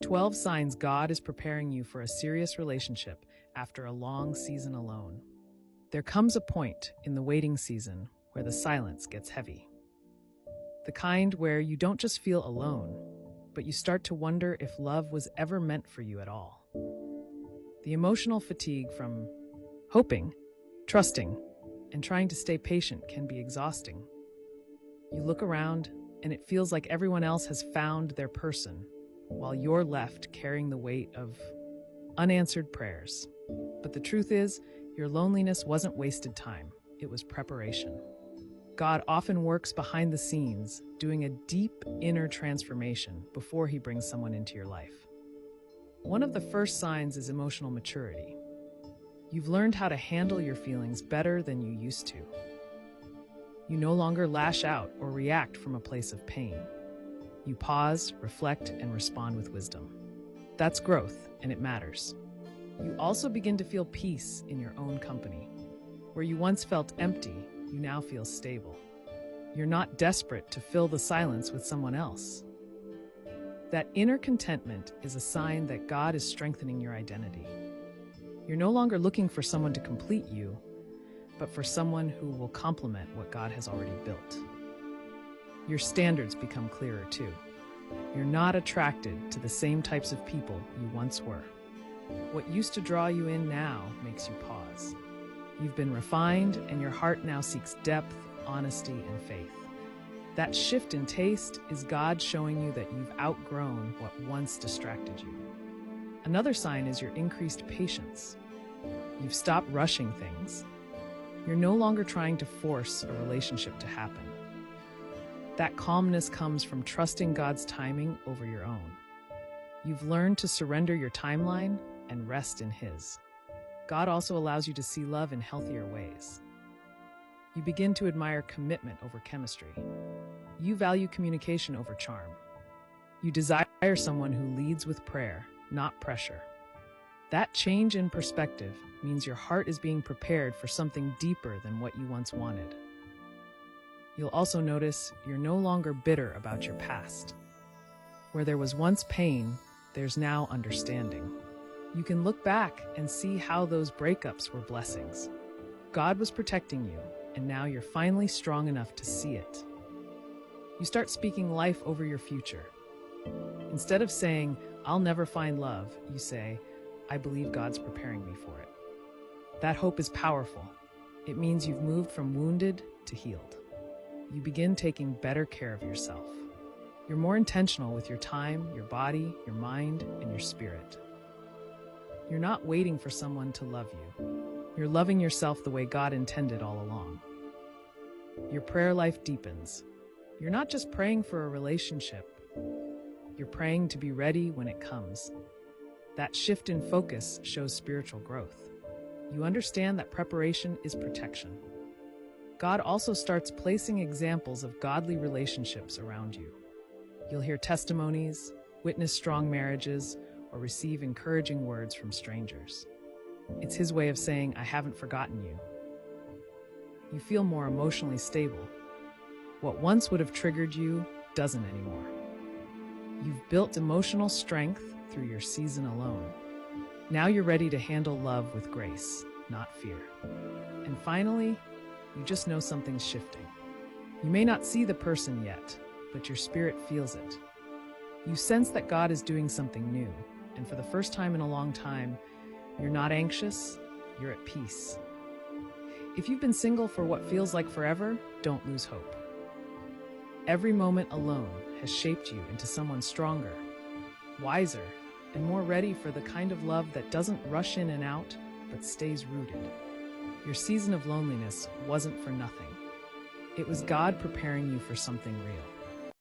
12 signs God is preparing you for a serious relationship after a long season alone. There comes a point in the waiting season where the silence gets heavy. The kind where you don't just feel alone, but you start to wonder if love was ever meant for you at all. The emotional fatigue from hoping, trusting, and trying to stay patient can be exhausting. You look around, and it feels like everyone else has found their person, while you're left carrying the weight of unanswered prayers. But the truth is, your loneliness wasn't wasted time, it was preparation. God often works behind the scenes, doing a deep inner transformation before he brings someone into your life. One of the first signs is emotional maturity. You've learned how to handle your feelings better than you used to. You no longer lash out or react from a place of pain. You pause, reflect, and respond with wisdom. That's growth, and it matters. You also begin to feel peace in your own company. Where you once felt empty, you now feel stable. You're not desperate to fill the silence with someone else. That inner contentment is a sign that God is strengthening your identity. You're no longer looking for someone to complete you, but for someone who will complement what God has already built. Your standards become clearer too. You're not attracted to the same types of people you once were. What used to draw you in now makes you pause. You've been refined, and your heart now seeks depth, honesty, and faith. That shift in taste is God showing you that you've outgrown what once distracted you. Another sign is your increased patience. You've stopped rushing things. You're no longer trying to force a relationship to happen. That calmness comes from trusting God's timing over your own. You've learned to surrender your timeline and rest in His. God also allows you to see love in healthier ways. You begin to admire commitment over chemistry. You value communication over charm. You desire someone who leads with prayer, not pressure. That change in perspective means your heart is being prepared for something deeper than what you once wanted. You'll also notice you're no longer bitter about your past. Where there was once pain, there's now understanding. You can look back and see how those breakups were blessings. God was protecting you, and now you're finally strong enough to see it. You start speaking life over your future. Instead of saying, "I'll never find love," you say, "I believe God's preparing me for it." That hope is powerful. It means you've moved from wounded to healed. You begin taking better care of yourself. You're more intentional with your time, your body, your mind, and your spirit. You're not waiting for someone to love you. You're loving yourself the way God intended all along. Your prayer life deepens. You're not just praying for a relationship. You're praying to be ready when it comes. That shift in focus shows spiritual growth. You understand that preparation is protection. God also starts placing examples of godly relationships around you. You'll hear testimonies, witness strong marriages, or receive encouraging words from strangers. It's His way of saying, "I haven't forgotten you." You feel more emotionally stable. What once would have triggered you doesn't anymore. You've built emotional strength through your season alone. Now you're ready to handle love with grace, not fear. And finally, you just know something's shifting. You may not see the person yet, but your spirit feels it. You sense that God is doing something new, and for the first time in a long time, you're not anxious, you're at peace. If you've been single for what feels like forever, don't lose hope. Every moment alone has shaped you into someone stronger, wiser, and more ready for the kind of love that doesn't rush in and out, but stays rooted. Your season of loneliness wasn't for nothing. It was God preparing you for something real.